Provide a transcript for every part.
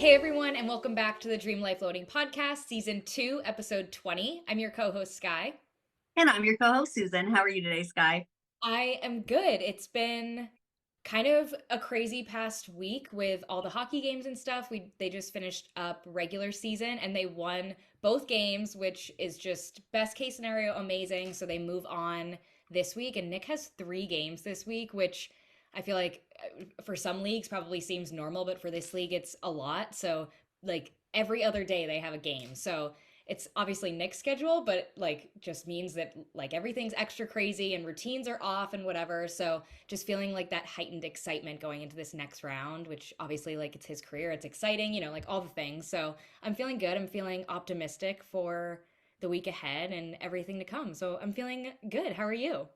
Hey everyone, and welcome back to the Dream Life Loading Podcast, Season 2, Episode 20. I'm your co-host, Skye. And I'm your co-host, Susan. How are you today, Skye? I am good. It's been kind of a crazy past week with all the hockey games and stuff. They just finished up regular season and they won both games, which is just best case scenario amazing. So they move on this week, and Nick has 3 games this week, which I feel like for some leagues probably seems normal, but for this league it's a lot. So like every other day they have a game. So it's obviously Nick's schedule, but like just means that like everything's extra crazy and routines are off and whatever. So just feeling like that heightened excitement going into this next round, which obviously like it's his career, it's exciting, like all the things. So I'm feeling good. I'm feeling optimistic for the week ahead and everything to come. So I'm feeling good. How are you?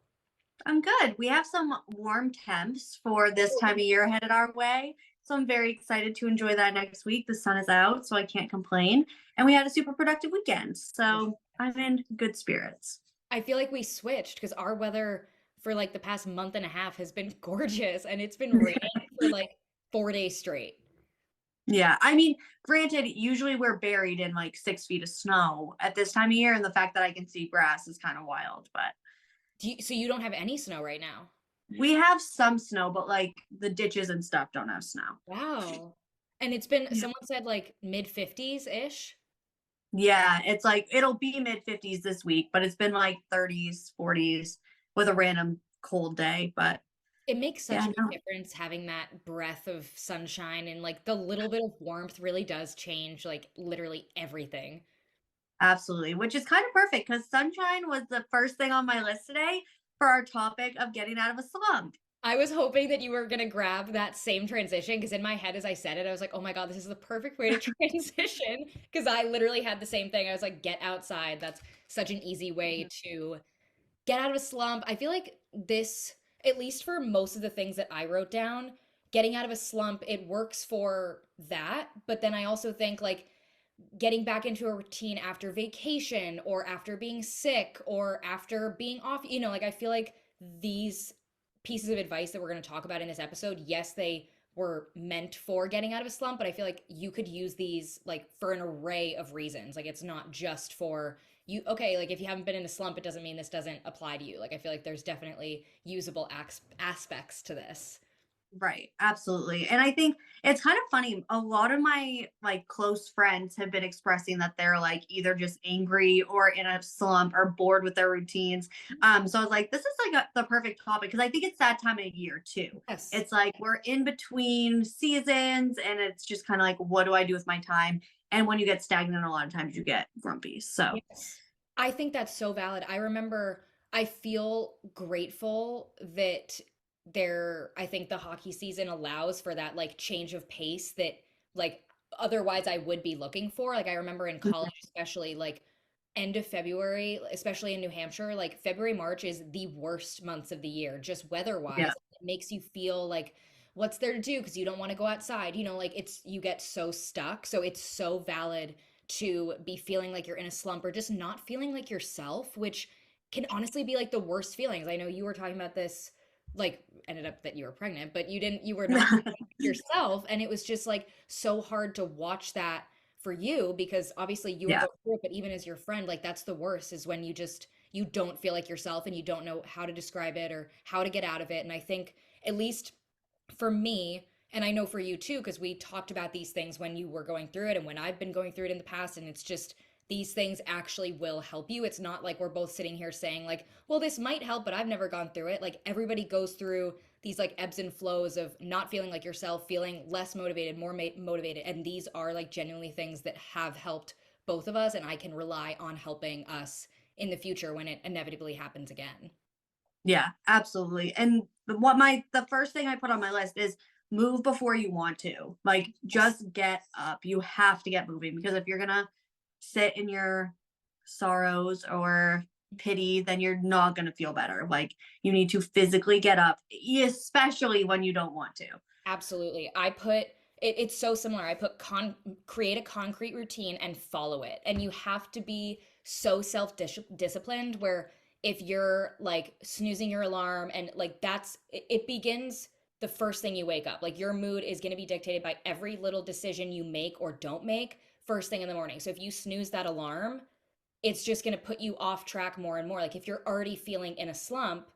I'm good. We have some warm temps for this time of year headed our way. So I'm very excited to enjoy that next week. The sun is out, so I can't complain. And we had a super productive weekend. So I'm in good spirits. I feel like we switched because our weather for like the past month and a half has been gorgeous and it's been raining for like 4 days straight. Yeah. I mean, granted, usually we're buried in like 6 feet of snow at this time of year. And the fact that I can see grass is kind of wild, but So you don't have any snow right now? we have some snow, but like the ditches and stuff don't have snow. Wow. And it's been, Yeah. someone said like mid 50s ish. Yeah, it's like it'll be mid 50s this week, but it's been like 30s, 40s with a random cold day. But It makes such yeah, a big no, difference having that breath of sunshine, and like the little bit of warmth really does change like literally everything. absolutely. Which is kind of perfect because sunshine was the first thing on my list today for our topic of getting out of a slump. I was hoping that you were gonna grab that same transition because in my head, as I said it, I was like, oh my God, this is the perfect way to transition. Because I literally had the same thing. I was like, get outside. That's such an easy way to get out of a slump. I feel like this, at least for most of the things that I wrote down, getting out of a slump, it works for that. But then I also think like getting back into a routine after vacation or after being sick or after being off, like I feel like these pieces of advice that we're going to talk about in this episode, yes, they were meant for getting out of a slump, but I feel like you could use these like for an array of reasons. Like it's not just for you. Okay, like if you haven't been in a slump, it doesn't mean this doesn't apply to you. Like I feel like there's definitely usable aspects to this. Right, absolutely. And I think it's kind of funny. A lot of my like close friends have been expressing that they're like either just angry or in a slump or bored with their routines. So I was like, this is like the perfect topic because I think it's that time of year too. Yes. It's like we're in between seasons and it's just kind of like, what do I do with my time? And when you get stagnant, a lot of times you get grumpy. So Yes. I think that's so valid. I remember I feel grateful that I think the hockey season allows for that like change of pace that like otherwise I would be looking for. Like I remember in college, especially like end of February, especially in New Hampshire, like February, March is the worst months of the year, just weather-wise. yeah. It makes you feel like what's there to do because you don't want to go outside. Like you get so stuck. So it's so valid to be feeling like you're in a slump or just not feeling like yourself, which can honestly be like the worst feelings. I know you were talking about this, like ended up that you were pregnant, but you were not yourself. And it was just like so hard to watch that for you because obviously you were Yeah. going through it, but even as your friend, like that's the worst is when you don't feel like yourself and you don't know how to describe it or how to get out of it. And I think at least for me, and I know for you too, because we talked about these things when you were going through it and when I've been going through it in the past, and it's just these things actually will help you. It's not like we're both sitting here saying, like, well, this might help, but I've never gone through it. Like, everybody goes through these like ebbs and flows of not feeling like yourself, feeling less motivated, more motivated. And these are like genuinely things that have helped both of us, and I can rely on helping us in the future when it inevitably happens again. Yeah, absolutely. And the first thing I put on my list is move before you want to. Like just get up. You have to get moving because if you're gonna sit in your sorrows or pity, then you're not gonna feel better. Like you need to physically get up, especially when you don't want to. Absolutely. It's so similar. I put create a concrete routine and follow it. And you have to be so self-disciplined where if you're like snoozing your alarm and like it begins the first thing you wake up. Like your mood is going to be dictated by every little decision you make or don't make first thing in the morning. So if you snooze that alarm, it's just going to put you off track more and more. Like if you're already feeling in a slump,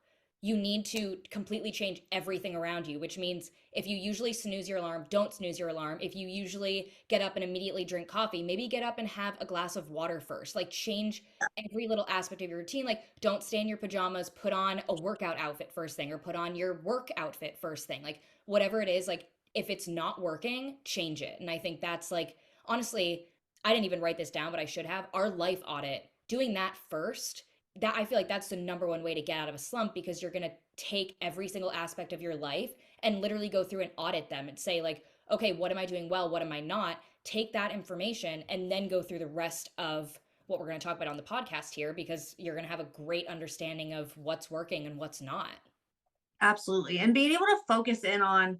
you need to completely change everything around you, which means if you usually snooze your alarm, don't snooze your alarm. If you usually get up and immediately drink coffee, maybe get up and have a glass of water first. Like change every little aspect of your routine. Like don't stay in your pajamas, put on a workout outfit first thing or put on your work outfit first thing. Like whatever it is, like if it's not working, change it. And I think that's like, honestly, I didn't even write this down, but I should have. Our life audit, doing that first, that I feel like that's the number one way to get out of a slump because you're going to take every single aspect of your life and literally go through and audit them and say like, okay, what am I doing well? What am I not? Take that information and then go through the rest of what we're going to talk about on the podcast here because you're going to have a great understanding of what's working and what's not. Absolutely. And being able to focus in on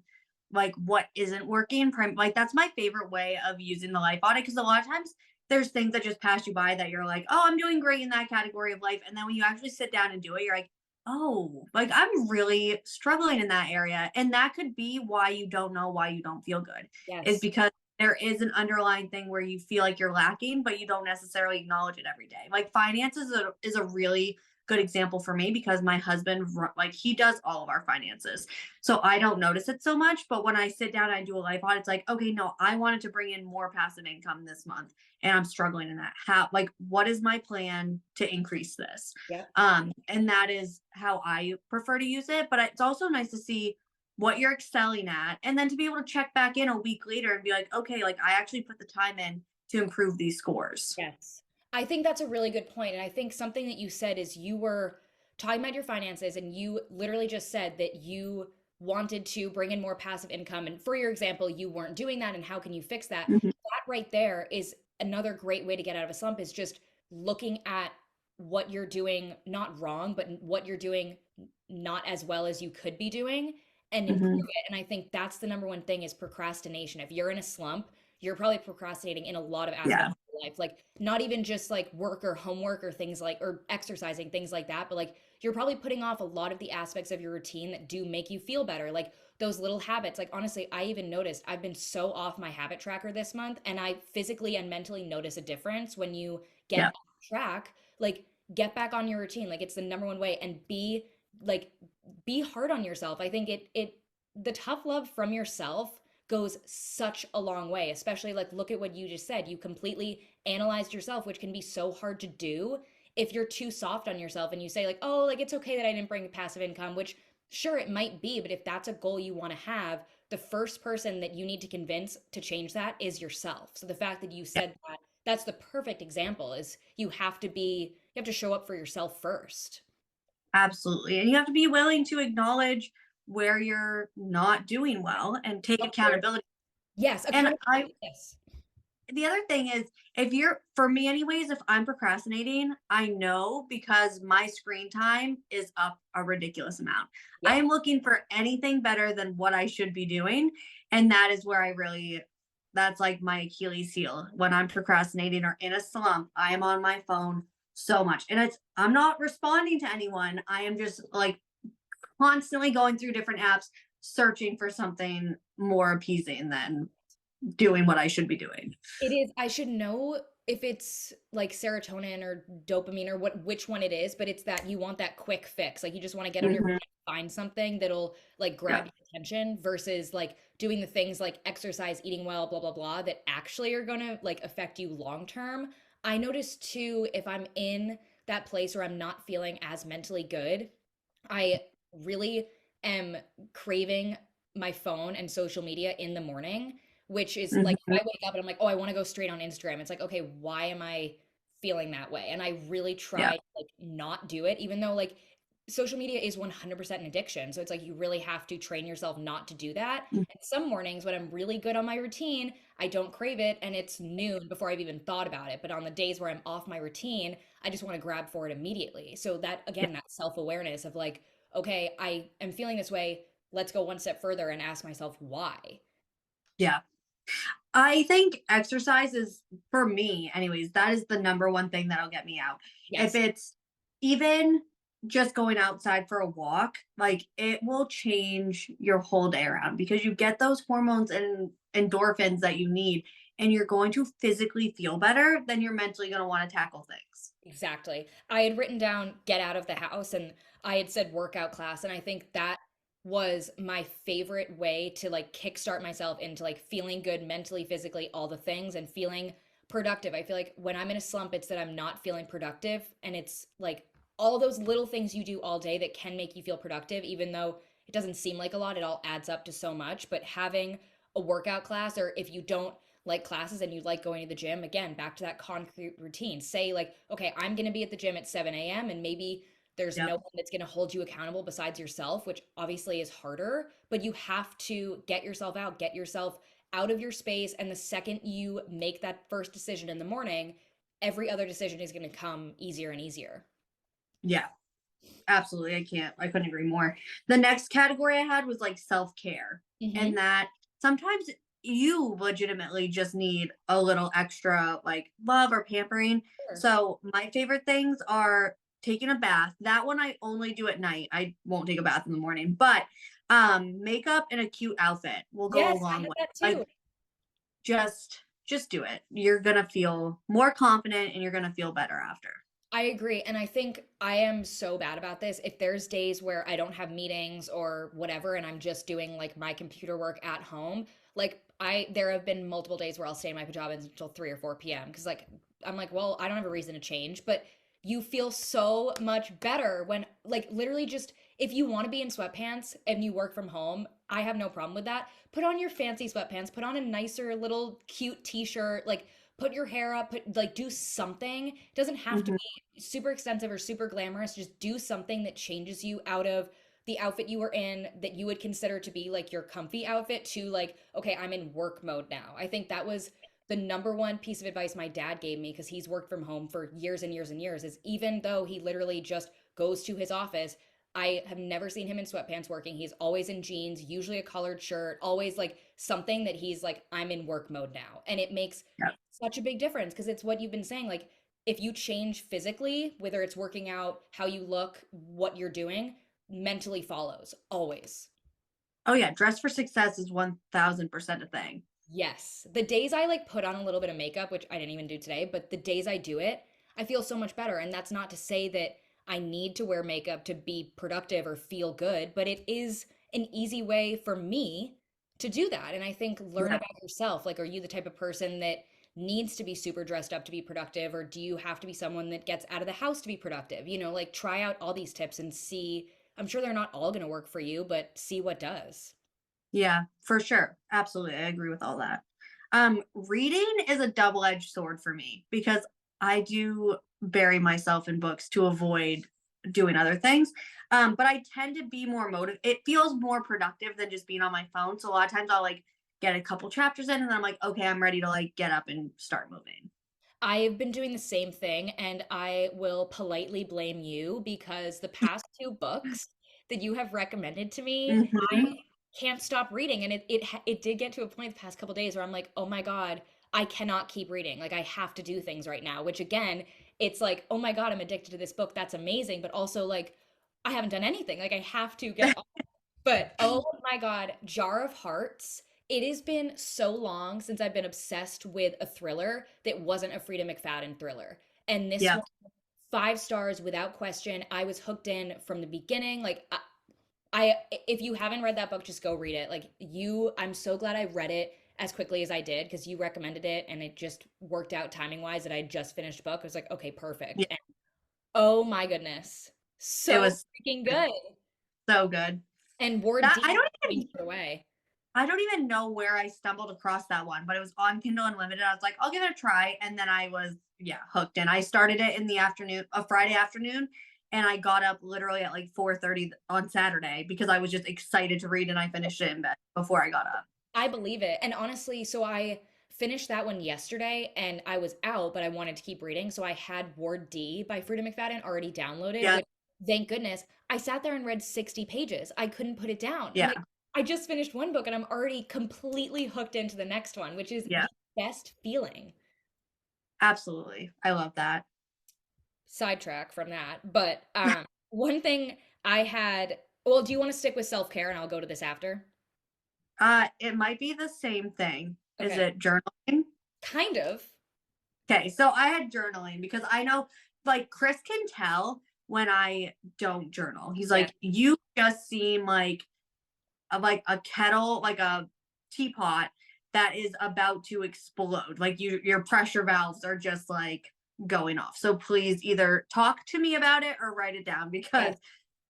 like what isn't working, like that's my favorite way of using the life audit because a lot of times there's things that just pass you by that you're like, oh, I'm doing great in that category of life. And then when you actually sit down and do it, you're like, oh, like I'm really struggling in that area. And that could be why you don't know why you don't feel good, is Yes. because there is an underlying thing where you feel like you're lacking, but you don't necessarily acknowledge it every day. Like finances is a really good example for me because my husband like he does all of our finances, so I don't notice it so much. But when I sit down and I do a life audit, it's like, okay, no, I wanted to bring in more passive income this month and I'm struggling in that. How, like, what is my plan to increase this? Yeah. And that is how I prefer to use it. But it's also nice to see what you're excelling at and then to be able to check back in a week later and be like, okay, like I actually put the time in to improve these scores. Yes. I think that's a really good point. And I think something that you said is you were talking about your finances and you literally just said that you wanted to bring in more passive income. And for your example, you weren't doing that. And how can you fix that? Mhm, That right there is another great way to get out of a slump is just looking at what you're doing, not wrong, but what you're doing not as well as you could be doing and improve mhm. it. And I think that's the number one thing is procrastination. If you're in a slump, you're probably procrastinating in a lot of Yeah. aspects life, like not even just like work or homework or things like or exercising things like that, but like you're probably putting off a lot of the aspects of your routine that do make you feel better, like those little habits. Like honestly, I even noticed I've been so off my habit tracker this month and I physically and mentally notice a difference when you get Yeah. off track. Like get back on your routine, like it's the number one way, and like be hard on yourself. I think it the tough love from yourself goes such a long way, especially like look at what you just said. You completely analyzed yourself, which can be so hard to do if you're too soft on yourself and you say like, "Oh, like it's okay that I didn't bring passive income," which sure it might be, but if that's a goal you want to have, the first person that you need to convince to change that is yourself. So the fact that you said that, that's the perfect example is you have to show up for yourself first. Absolutely. And you have to be willing to acknowledge where you're not doing well and take Of course. accountability. Yes, And I accountability. Yes. the other thing is if you're for me anyways, if I'm procrastinating, I know because my screen time is up a ridiculous amount. I Yep. am looking for anything better than what I should be doing. And that is where I really that's like my Achilles heel. When I'm procrastinating or in a slump, I am on my phone so much. And I'm not responding to anyone. I am just like constantly going through different apps, searching for something more appeasing than doing what I should be doing. It is. I should know if it's like serotonin or dopamine or which one it is, but it's that you want that quick fix. Like you just want to get on your phone Mhm. and find something that'll like grab Yeah. your attention versus like doing the things like exercise, eating well, blah blah blah that actually are going to like affect you long term. I notice too if I'm in that place where I'm not feeling as mentally good, I really am craving my phone and social media in the morning, which is like Mhm. if I wake up and I'm like, oh, I want to go straight on Instagram. It's like, okay, why am I feeling that way? And I really Yeah. try to like not do it, even though like social media is 100% an addiction. So it's like you really have to train yourself not to do that. Mm. And some mornings when I'm really good on my routine, I don't crave it and it's noon before I've even thought about it. But on the days where I'm off my routine, I just want to grab for it immediately. So that Yeah. again, that self-awareness of like, okay, I am feeling this way. Let's go one step further and ask myself why. Yeah. I think exercise is for me anyways, that is the number one thing that'll get me out. If Yes. it's even just going outside for a walk, like it will change your whole day around because you get those hormones and endorphins that you need, and you're going to physically feel better, then you're mentally going to want to tackle things. Exactly. I had written down get out of the house and I had said workout class. And I think that was my favorite way to like kickstart myself into like feeling good mentally, physically, all the things and feeling productive. I feel like when I'm in a slump, it's that I'm not feeling productive. And it's like all those little things you do all day that can make you feel productive, even though it doesn't seem like a lot, it all adds up to so much. But having a workout class, or if you don't like classes and you like going to the gym, again, back to that concrete routine. Say, like, okay, I'm going to be at the gym at 7 a.m. and maybe there's no Yep. one that's going to hold you accountable besides yourself, which obviously is harder, but you have to get yourself out, get yourself out of your space. And the second you make that first decision in the morning, every other decision is going to come easier and easier. Yeah. Absolutely. I couldn't agree more. The next category I had was like self care, Hmm. and that sometimes you legitimately just need a little extra like love or pampering. Sure. So, my favorite things are taking a bath. That one I only do at night. I won't take a bath in the morning, but makeup and a cute outfit will go a Yes, I long had way. that Like too. just do it. You're going to feel more confident and you're going to feel better after. I agree. And I think I am so bad about this. If there's days where I don't have meetings or whatever, and I'm just doing like my computer work at home, like there have been multiple days where I'll stay in my pajamas until 3 or 4 p.m. Because like, I'm like, well, I don't have a reason to change. But you feel so much better when, like, literally just if you want to be in sweatpants and you work from home, I have no problem with that. Put on your fancy sweatpants, put on a nicer little cute t shirt, like, put your hair up, put like do something. It doesn't have to Mhm. be super extensive or super glamorous. Just do something that changes you out of the outfit you were in that you would consider to be like your comfy outfit to like, okay, I'm in work mode now. I think that was the number one piece of advice my dad gave me because he's worked from home for years and years and years is even though he literally just goes to his office, I have never seen him in sweatpants working. He's always in jeans, usually a collared shirt, always like something that he's like, I'm in work mode now. And it makes Yep. such a big difference because it's what you've been saying. Like, if you change physically, whether it's working out, how you look, what you're doing, mentally follows always. Oh yeah, dress for success is 1000% a thing. Yes. The days I like put on a little bit of makeup, which I didn't even do today, but the days I do it, I feel so much better. And that's not to say that I need to wear makeup to be productive or feel good, but it is an easy way for me to do that. And I think learn Yeah. about yourself. Like, are you the type of person that needs to be super dressed up to be productive, or do you have to be someone that gets out of the house to be productive? Like try out all these tips and see. I'm sure they're not all going to work for you, but see what does. Yeah, for sure. Absolutely. I agree with all that. Reading is a double-edged sword for me because I do bury myself in books to avoid doing other things. But I tend to be more motivated. It feels more productive than just being on my phone. So a lot of times I'll like get a couple chapters in and then I'm like, okay, I'm ready to like get up and start moving. I've been doing the same thing, and I will politely blame you because the past two books that you have recommended to me, Mhm. can't stop reading, and it did get to a point the past couple days where I'm like, oh my God, I cannot keep reading. Like I have to do things right now. Which again, it's like, oh my God, I'm addicted to this book. That's amazing, but also like, I haven't done anything. Like I have to get but oh my God, Jar of Hearts. It has been so long since I've been obsessed with a thriller that wasn't a Frida McFadden thriller. And this Yeah. one, 5 stars without question. I was hooked in from the beginning. Like if you haven't read that book, just go read it. I'm so glad I read it as quickly as I did because you recommended it and it just worked out timing wise that I just finished a book. I was like, okay, perfect. Yeah. And oh my goodness, It so was freaking good. good. So good. And Ward That D changed it away. I don't even know where I stumbled across that one, but it was on Kindle Unlimited. I was like, I'll give it a try. And then I was, yeah, hooked. And I started it in the afternoon, a Friday afternoon. And I got up literally at like 4:30 on Saturday because I was just excited to read and I finished it in bed before I got up. I believe it. And honestly, so I finished that one yesterday and I was out, but I wanted to keep reading. So I had Ward D by Frida McFadden already downloaded, Yeah. which thank goodness I sat there and read 60 pages. I couldn't put it down. I'm Yeah. like, I just finished one book and I'm already completely hooked into the next one, which is Yeah. the best feeling. Absolutely. I love that. Sidetrack from that. But One thing I had, well, do you want to stick with self-care and I'll go to this after? It might be the same thing. Is Okay. it journaling? Kind of. Okay, so I had journaling because I know, like, Chris can tell when I don't journal. He's Yeah. like, you just seem like a kettle, like a teapot that is about to explode. Like your pressure valves are just like going off. So please either talk to me about it or write it down because Yes.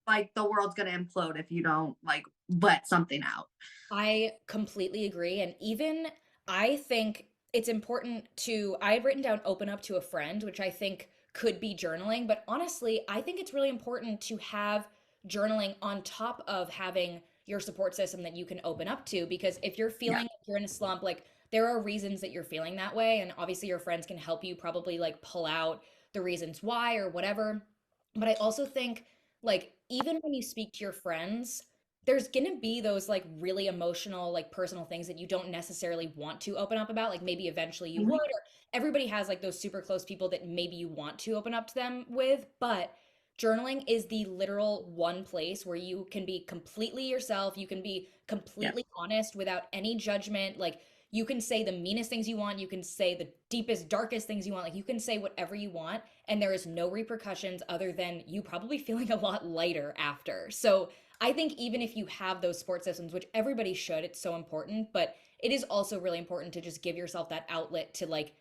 like the world's gonna implode if you don't like let something out. I completely agree. And even I think it's important to, I had written down open up to a friend, which I think could be journaling. But honestly, I think it's really important to have journaling on top of having your support system that you can open up to. Because if you're Yeah. feeling like you're in a slump, like there are reasons that you're feeling that way. And obviously, your friends can help you probably like pull out the reasons why or whatever. But I also think, like, even when you speak to your friends, there's gonna be those like really emotional, like personal things that you don't necessarily want to open up about. Like maybe eventually you would, Mhm. or everybody has like those super close people that maybe you want to open up to them with. But journaling is the literal one place where you can be completely yourself. You can be Yeah. completely honest without any judgment. Like you can say the meanest things you want. You can say the deepest, darkest things you want. Like you can say whatever you want, and there is no repercussions other than you probably feeling a lot lighter after. So I think even if you have those support systems, which everybody should, it's so important, but it is also really important to just give yourself that outlet to like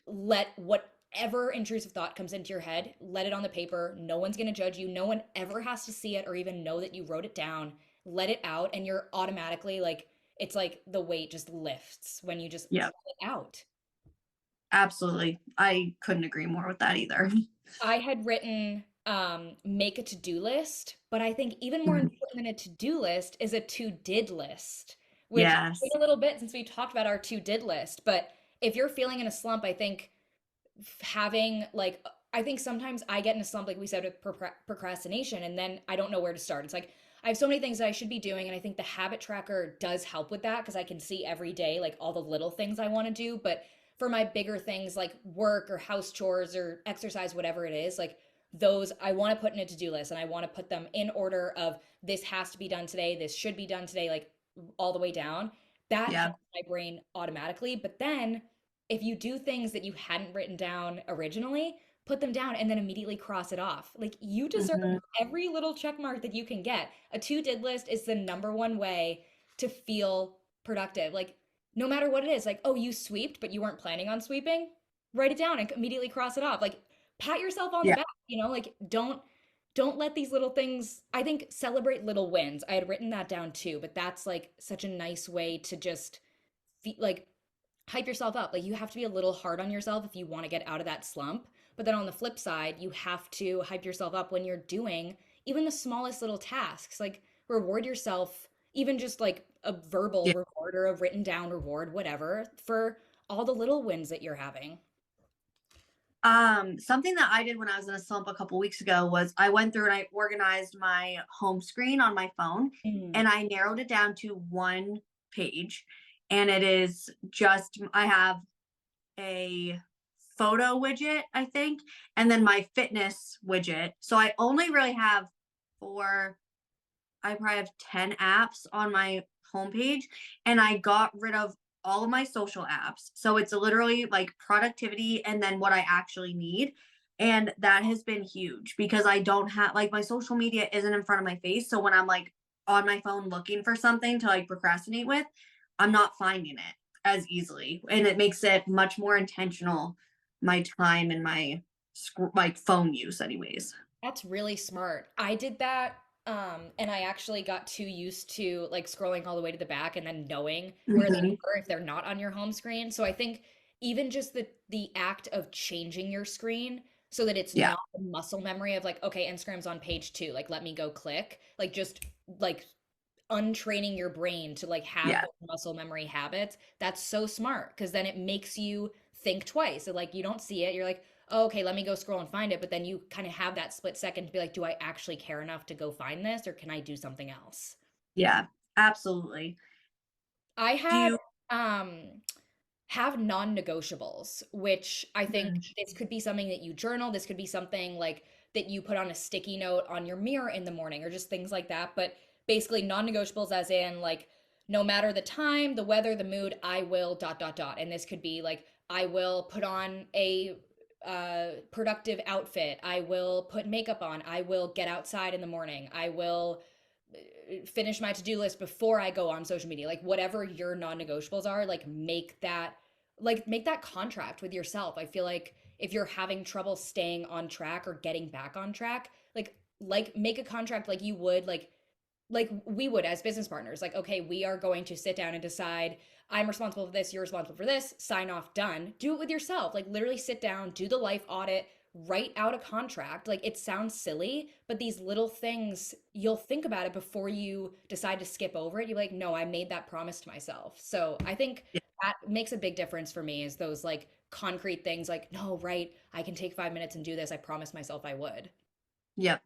let whatever intrusive thought comes into your head, let it on the paper. No one's going to judge you. No one ever has to see it or even know that you wrote it down. Let it out, and you're automatically like, it's like the weight just lifts when you just Yeah. let it out. Absolutely. I couldn't agree more with that either. I had written make a to-do list, but I think even more Mhm. important than a to-do list is a to-did list, which it's Yes. been a little bit since we talked about our to-did list. But if you're feeling in a slump, I think having like I think sometimes I get in a slump, like we said, with procrastination, and then I don't know where to start. It's like I have so many things that I should be doing, and I think the habit tracker does help with that because I can see every day like all the little things I want to do. But for my bigger things like work or house chores or exercise, whatever it is, like those I want to put in a to-do list and I want to put them in order of this has to be done today, this should be done today, like all the way down. That Yeah. helps my brain automatically. But then if you do things that you hadn't written down originally, put them down and then immediately cross it off. Like you deserve Mhm. every little check mark that you can get. A to did list is the number one way to feel productive. Like no matter what it is, like, oh, you sweeped, but you weren't planning on sweeping, write it down and immediately cross it off. Like pat yourself on the Yeah. back, like don't let these little things, I think celebrate little wins. I had written that down too, but that's like such a nice way to just like hype yourself up. Like you have to be a little hard on yourself if you want to get out of that slump. But then on the flip side, you have to hype yourself up when you're doing even the smallest little tasks. Like reward yourself, even just like a verbal Yeah. reward or a written down reward, whatever, for all the little wins that you're having. Something that I did when I was in a slump a couple weeks ago was I went through and I organized my home screen on my phone Mm. and I narrowed it down to one page. And it is just, I have a photo widget, I think, and then my fitness widget. So I only really have four, I probably have 10 apps on my homepage, and I got rid of all of my social apps. So it's literally like productivity and then what I actually need. And that has been huge because I don't have like my social media isn't in front of my face. So when I'm like on my phone looking for something to like procrastinate with, I'm not finding it as easily. And it makes it much more intentional, my time and my like phone use, anyways. That's really smart. I did that, and I actually got too used to like scrolling all the way to the back and then knowing where they Mhm. were if they're not on your home screen. So I think even just the act of changing your screen so that it's Yeah. not the muscle memory of like, okay, Instagram's on page two, like let me go click, like just like untraining your brain to like have Yeah. those muscle memory habits. That's so smart because then it makes you think twice. So like you don't see it, you're like, oh, okay, let me go scroll and find it. But then you kind of have that split second to be like, do I actually care enough to go find this or can I do something else? Yeah. Absolutely. I Do had you have non-negotiables, which I think mm, this could be something that you journal. This could be something like that you put on a sticky note on your mirror in the morning or just things like that. But basically non-negotiables as in like no matter the time, the weather, the mood, I will dot dot dot. And this could be like I will put on a productive outfit. I will put makeup on. I will get outside in the morning. I will finish my to-do list before I go on social media. Like whatever your non-negotiables are, like make that contract with yourself. I feel like if you're having trouble staying on track or getting back on track, like make a contract like you would like we would as business partners. Like, okay, we are going to sit down and decide I'm responsible for this, you're responsible for this, sign off, done. Do it with yourself. Like literally sit down, do the life audit, write out a contract. Like it sounds silly, but these little things, you'll think about it before you decide to skip over it. You're like, no, I made that promise to myself. So I think Yeah. that makes a big difference for me is those like concrete things like, no, right, I can take 5 minutes and do this. I promised myself I would. Yep.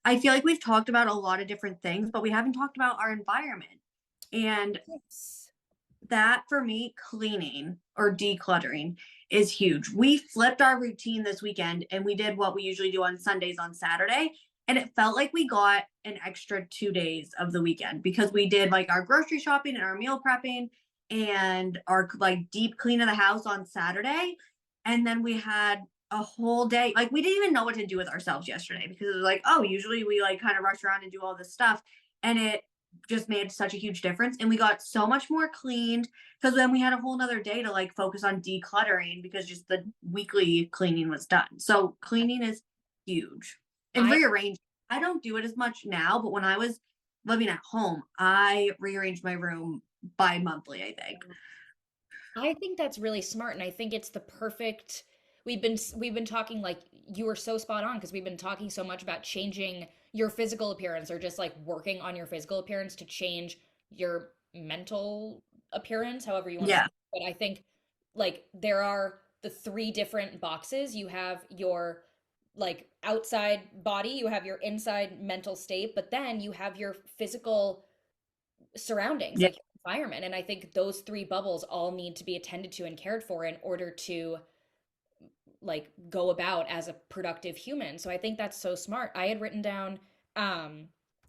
I feel like we've talked about a lot of different things, but we haven't talked about our environment. And Yes. that for me, cleaning or decluttering is huge. We flipped our routine this weekend and we did what we usually do on Sundays on Saturday. And it felt like we got an extra 2 days of the weekend because we did like our grocery shopping and our meal prepping and our like deep clean of the house on Saturday. And then we had a whole day. Like we didn't even know what to do with ourselves yesterday because it was like, oh, usually we like kind of rush around and do all this stuff. And it just made such a huge difference. And we got so much more cleaned because then we had a whole nother day to like focus on decluttering because just the weekly cleaning was done. So cleaning is huge. And I rearrange. I don't do it as much now, but when I was living at home, I rearranged my room bi-monthly, I think. I think that's really smart, and I think it's the perfect. We've been talking like you were so spot on because we've been talking so much about changing your physical appearance or just like working on your physical appearance to change your mental appearance, however you want to say Yeah. it. But I think like there are the three different boxes. You have your like outside body, you have your inside mental state, but then you have your physical surroundings, Yeah. like your environment. And I think those three bubbles all need to be attended to and cared for in order to like go about as a productive human. So I think that's so smart. I had written down um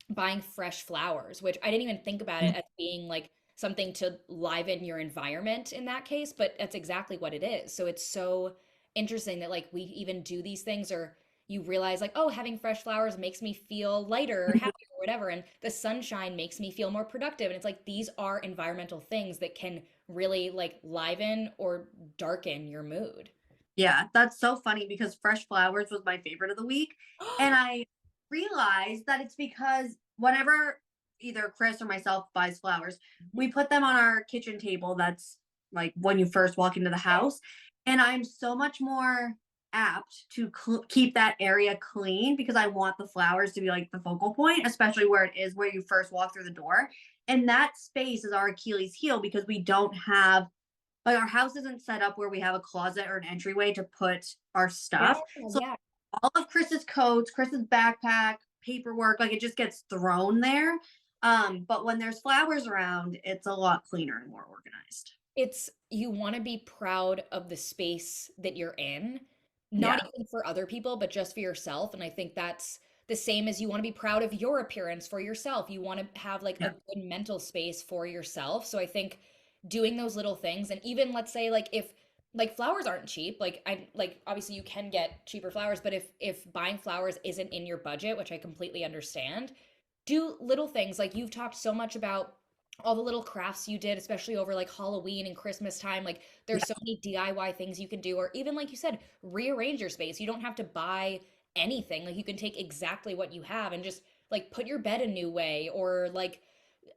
buying fresh flowers, which I didn't even think about it as being like something to liven your environment in that case, but that's exactly what it is. So it's so interesting that like we even do these things or you realize like, oh, having fresh flowers makes me feel lighter or happier or whatever, and the sunshine makes me feel more productive. And it's like these are environmental things that can really like liven or darken your mood. Yeah, that's so funny because fresh flowers was my favorite of the week. And I realized that it's because whenever either Chris or myself buys flowers, we put them on our kitchen table. That's like when you first walk into the house. And I'm so much more apt to keep that area clean because I want the flowers to be like the focal point, especially where it is where you first walk through the door. And that space is our Achilles heel because we don't have like our house isn't set up where we have a closet or an entryway to put our Yeah, stuff. So yeah. all of Chris's coats, Chris's backpack, paperwork, like it just gets thrown there. But when there's flowers around, it's a lot cleaner and more organized. It's you want to be proud of the space that you're in, not Yeah. even for other people, but just for yourself. And I think that's the same as you want to be proud of your appearance for yourself. You want to have like a Yeah. good mental space for yourself. So I think doing those little things, and even let's say like if like flowers aren't cheap, like I like obviously you can get cheaper flowers, but if buying flowers isn't in your budget, which I completely understand, do little things like you've talked so much about all the little crafts you did, especially over like Halloween and Christmas time. Like there's so Yeah. many DIY things you can do, or even like you said, rearrange your space. You don't have to buy anything. Like you can take exactly what you have and just like put your bed a new way, or like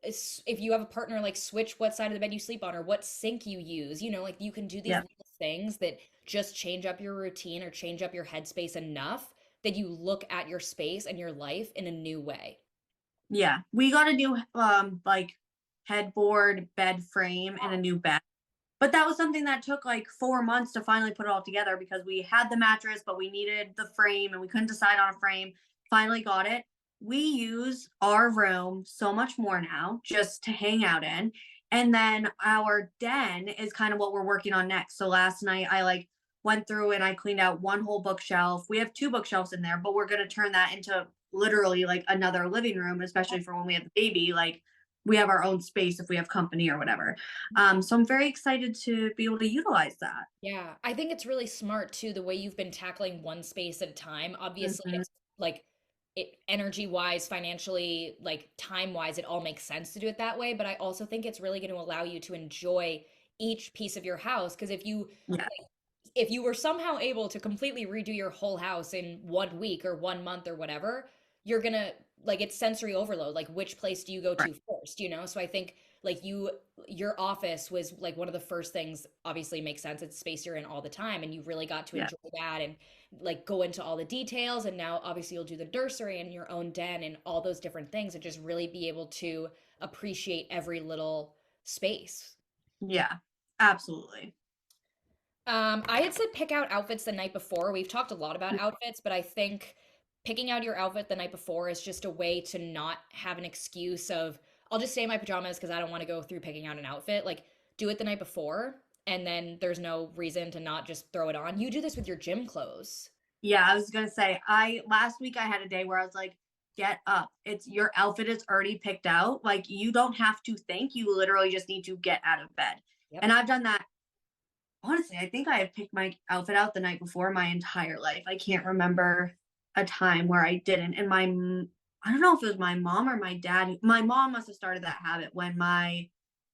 if you have a partner, like switch what side of the bed you sleep on or what sink you use. Like you can do these Yeah. little things that just change up your routine or change up your headspace enough that you look at your space and your life in a new way. Yeah. We got a new like headboard, bed frame, and a new bed. But that was something that took like 4 months to finally put it all together because we had the mattress, but we needed the frame and we couldn't decide on a frame. Finally got it. We use our room so much more now just to hang out in. And then our den is kind of what we're working on next. So last night I like went through and I cleaned out one whole bookshelf. We have two bookshelves in there, but we're going to turn that into literally like another living room, especially for when we have the baby. Like we have our own space if we have company or whatever. So I'm very excited to be able to utilize that. Yeah, I think it's really smart too, the way you've been tackling one space at a time. Obviously, Mhm. it's like it energy wise, financially, like time wise, it all makes sense to do it that way. But I also think it's really going to allow you to enjoy each piece of your house. Because Yeah, if you were somehow able to completely redo your whole house in 1 week or 1 month or whatever, you're gonna like it's sensory overload. Like which place do you go right. to first, you know? So I think like your office was like one of the first things, obviously makes sense. It's space you're in all the time and you really got to Yeah, enjoy that and like go into all the details. And now obviously you'll do the nursery and your own den and all those different things and just really be able to appreciate every little space. yeah, absolutely. I had said pick out outfits the night before. We've talked a lot about outfits, but I think picking out your outfit the night before is just a way to not have an excuse of, I'll just stay in my pajamas because I don't want to go through picking out an outfit. Like, do it the night before, and then there's no reason to not just throw it on. You do this with your gym clothes. Yeah, I was gonna say, I last week I had a day where I was like, get up. It's your outfit is already picked out. Like you don't have to think. You literally just need to get out of bed. Yep. And I've done that. Honestly, I think I have picked my outfit out the night before my entire life. I can't remember a time where I didn't. And I don't know if it was my mom or my dad. My mom must have started that habit when my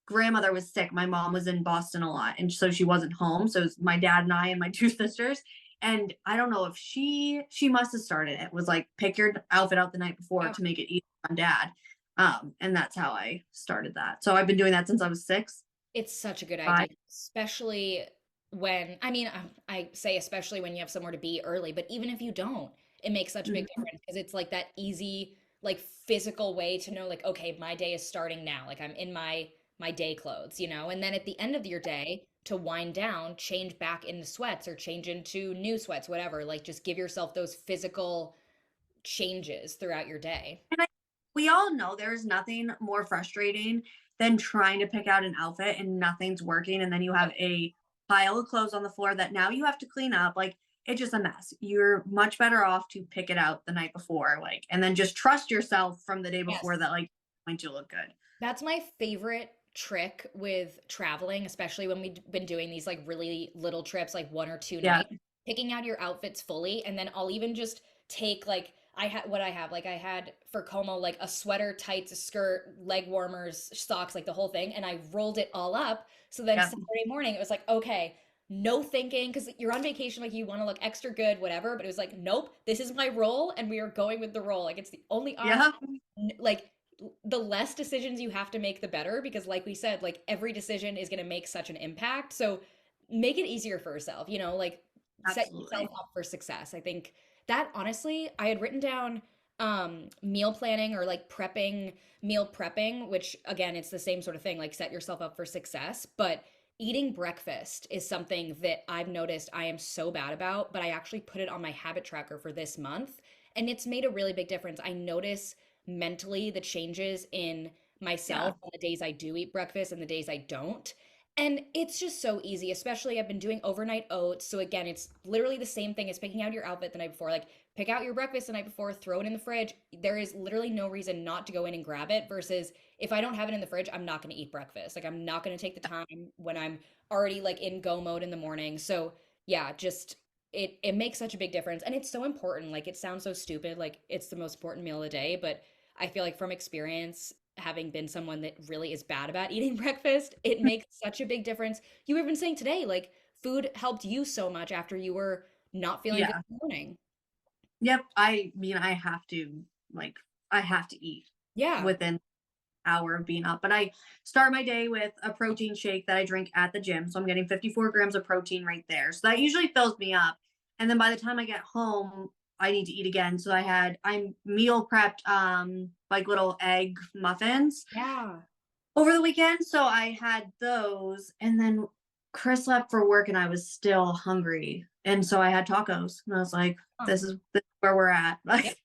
grandmother was sick. My mom was in Boston a lot, and so she wasn't home. So it was my dad and I and my two sisters. And I don't know if she must have started it. Was like pick your outfit out the night before Yeah. to make it easy on dad. And that's how I started that. So I've been doing that since I was 6, It's such a good 5. idea, especially when, I mean, I say especially when you have somewhere to be early, but even if you don't, it makes such a big Mhm. difference because it's like that easy, like physical way to know, like, okay, my day is starting now. Like I'm in my day clothes, you know? And then at the end of your day, to wind down, change back into sweats or change into new sweats, whatever. Like just give yourself those physical changes throughout your day. And we all know there's nothing more frustrating than trying to pick out an outfit and nothing's working. And then you have a pile of clothes on the floor that now you have to clean up. Like it's just a mess. You're much better off to pick it out the night before, like, and then just trust yourself from the day before Yes. that, like, it's going to look good. That's my favorite trick with traveling, especially when we've been doing these like really little trips, like 1 or 2 nights, Yeah. picking out your outfits fully. And then I'll even just take like, I had what I have, like I had for Como, like a sweater, tights, a skirt, leg warmers, socks, like the whole thing. And I rolled it all up. So then Yeah. Saturday morning, it was like, okay, no thinking, because you're on vacation, like you want to look extra good, whatever. But it was like, nope, this is my role. And we are going with the role. Like it's the only option. Yeah. Like the less decisions you have to make, the better, because like we said, like every decision is going to make such an impact. So make it easier for yourself, you know, like set yourself Absolutely. up for success. I think that honestly, I had written down meal planning or like prepping, meal prepping, which again, it's the same sort of thing, like set yourself up for success. But eating breakfast is something that I've noticed I am so bad about, but I actually put it on my habit tracker for this month. And it's made a really big difference. I notice mentally the changes in Yeah. myself on the days I do eat breakfast and the days I don't. And it's just so easy, especially I've been doing overnight oats. So again, it's literally the same thing as picking out your outfit the night before. Like pick out your breakfast the night before, throw it in the fridge. There is literally no reason not to go in and grab it versus if I don't have it in the fridge, I'm not going to eat breakfast. Like I'm not going to take the time when I'm already like in go mode in the morning. So yeah, just it makes such a big difference and it's so important. Like it sounds so stupid, like it's the most important meal of the day, but I feel like from experience, having been someone that really is bad about eating breakfast, it makes such a big difference. You were even saying today, like food helped you so much after you were not feeling good Yeah. in the morning. Yep. I mean, like, I have to eat Yeah. within hour of being up. But I start my day with a protein shake that I drink at the gym. So I'm getting 54 grams of protein right there. So that usually fills me up. And then by the time I get home, I need to eat again. So I'm meal prepped like little egg muffins Yeah. over the weekend. So I had those and then Chris left for work and I was still hungry. And so I had tacos. And I was like, Huh. this is where we're at. Yep. Like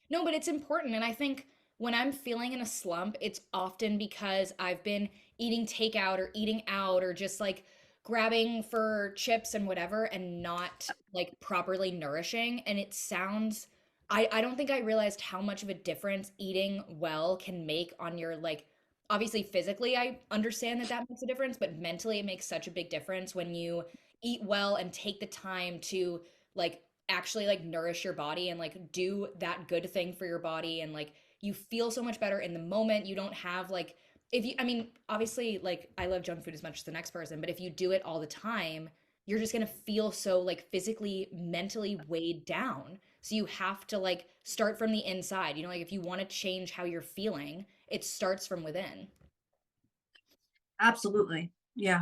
No, but it's important. And I think when I'm feeling in a slump, it's often because I've been eating takeout or eating out or just like grabbing for chips and whatever and not like properly nourishing. And it sounds, I don't think I realized how much of a difference eating well can make on your like, obviously physically, I understand that that makes a difference, but mentally it makes such a big difference when you eat well and take the time to like actually like nourish your body and like do that good thing for your body and like you feel so much better in the moment. You don't have like if you I mean obviously like I love junk food as much as the next person, but if you do it all the time you're just going to feel so like physically mentally weighed down, so you have to like start from the inside, you know, like if you want to change how you're feeling it starts from within. Absolutely. Yeah.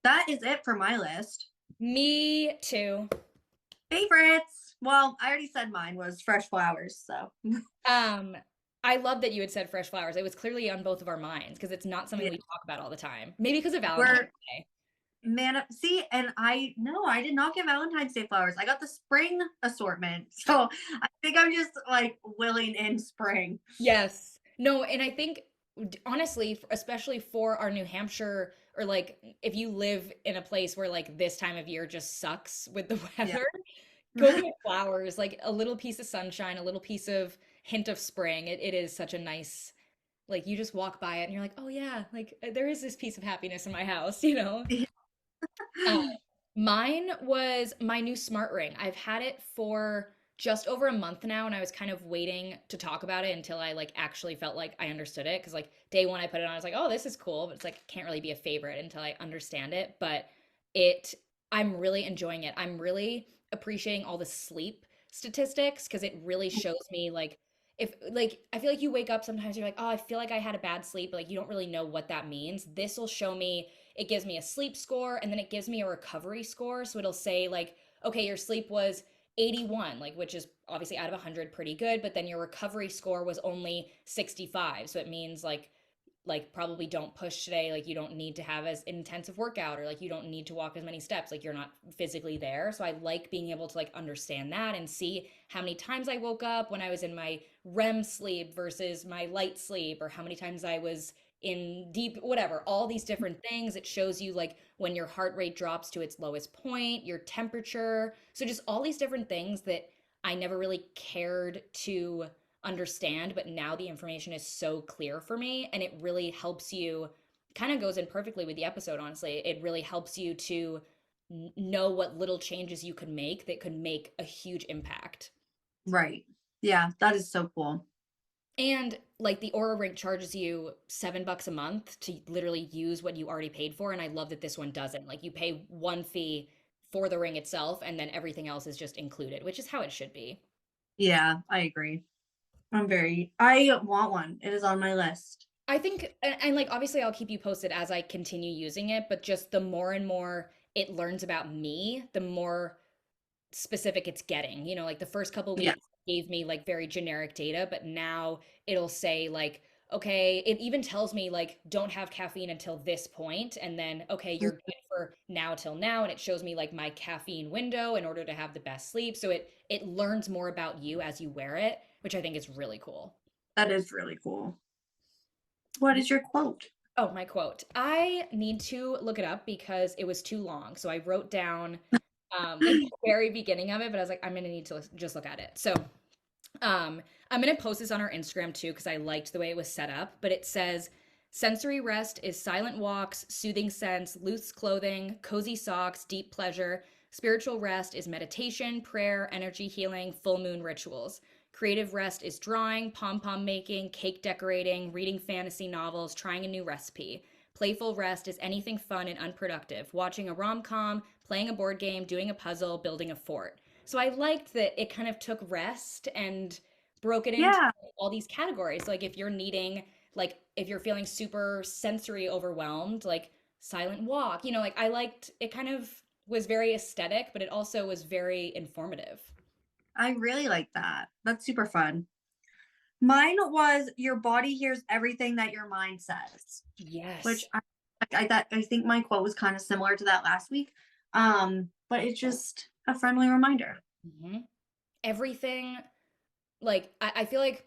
That is it for my list. Me too. Favorites. Well, I already said mine was fresh flowers. So, um I love that you had said fresh flowers. It was clearly on both of our minds because it's not something yeah, we talk about all the time, maybe because of Valentine's we're Day. man. See, and I no, I did not get Valentine's Day flowers. I got the spring assortment. So I think I'm just like willing in spring. Yes. No, and I think honestly, especially for our New Hampshire or like if you live in a place where like this time of year just sucks with the Yeah. weather, go get flowers, like a little piece of sunshine, a little piece of hint of spring. It is such a nice, like you just walk by it and you're like, oh yeah, like there is this piece of happiness in my house, you know? Uh, Mine was my new smart ring. I've had it for just over a month now, and I was kind of waiting to talk about it until I like actually felt like I understood it. Because like day one I put it on, I was like, oh, this is cool, but it's like can't really be a favorite until I understand it. But it, I'm really enjoying it. I'm really appreciating all the sleep statistics because it really shows me like if like I feel like you wake up sometimes you're like, oh, I feel like I had a bad sleep, but like you don't really know what that means. This will show me, it gives me a sleep score and then it gives me a recovery score. So it'll say like, okay, your sleep was 81, like which is obviously out of 100 pretty good, but then your recovery score was only 65. So it means like probably don't push today, like you don't need to have as intensive workout or like you don't need to walk as many steps, like you're not physically there. So I like being able to like understand that and see how many times I woke up when I was in my REM sleep versus my light sleep, or how many times I was in deep whatever, all these different things. It shows you like when your heart rate drops to its lowest point, your temperature, so just all these different things that I never really cared to understand, but now the information is so clear for me and it really helps you, kind of goes in perfectly with the episode, honestly. It really helps you to know what little changes you could make that could make a huge impact. Right. Yeah, that is so cool. And like the Aura Ring charges you $7 a month to literally use what you already paid for. And I love that this one doesn't. Like you pay one fee for the ring itself, and then everything else is just included, which is how it should be. Yeah, I agree. I want one. It is on my list. I think, and like obviously I'll keep you posted as I continue using it, but just the more and more it learns about me, the more specific it's getting. You know, like the first couple Yeah. weeks gave me like very generic data, but now it'll say like, okay, it even tells me like don't have caffeine until this point, and then okay, you're good for now till now, and it shows me like my caffeine window in order to have the best sleep. So it learns more about you as you wear it, which I think is really cool. That is really cool. What is your quote? Oh, my quote. I need to look it up because it was too long. So I wrote down like the very beginning of it, but I was like, I'm gonna need to just look at it. So I'm gonna post this on our Instagram too because I liked the way it was set up. But it says, sensory rest is silent walks, soothing scents, loose clothing, cozy socks, deep pleasure. Spiritual rest is meditation, prayer, energy healing, full moon rituals. Creative rest is drawing, pom pom making, cake decorating, reading fantasy novels, trying a new recipe. Playful rest is anything fun and unproductive, watching a rom com, playing a board game, doing a puzzle, building a fort. So I liked that it kind of took rest and broke it into Yeah, all these categories. Like if you're needing, like if you're feeling super sensory overwhelmed, like silent walk, you know, like I liked it, kind of was very aesthetic, but it also was very informative. I really like that. That's super fun. Mine was your body hears everything that your mind says, which Yes. I think my quote was kind of similar to that last week. But it's just a friendly reminder. Mhm. Everything, like I feel like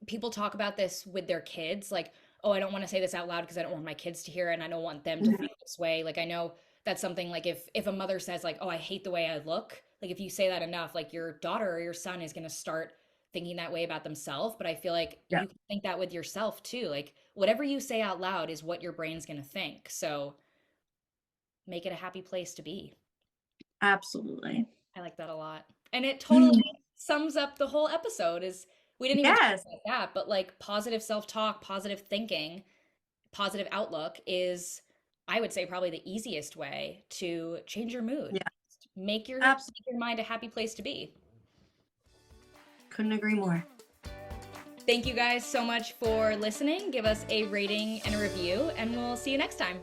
people talk about this with their kids, like, oh, I don't want to say this out loud because I don't want my kids to hear it and I don't want them to Mhm. feel this way. Like I know that's something like if a mother says like, "Oh, I hate the way I look." Like if you say that enough, like your daughter or your son is going to start thinking that way about themselves, but I feel like Yeah, you can think that with yourself too. Like whatever you say out loud is what your brain's going to think. So, make it a happy place to be. absolutely. I like that a lot. And it totally Mm, sums up the whole episode is we didn't even talk yes. about that, but like positive self-talk, positive thinking, positive outlook is I would say probably the easiest way to change your mood. Yeah, Make absolutely. your mind a happy place to be. Couldn't agree more. Thank you guys so much for listening. Give us a rating and a review, and we'll see you next time.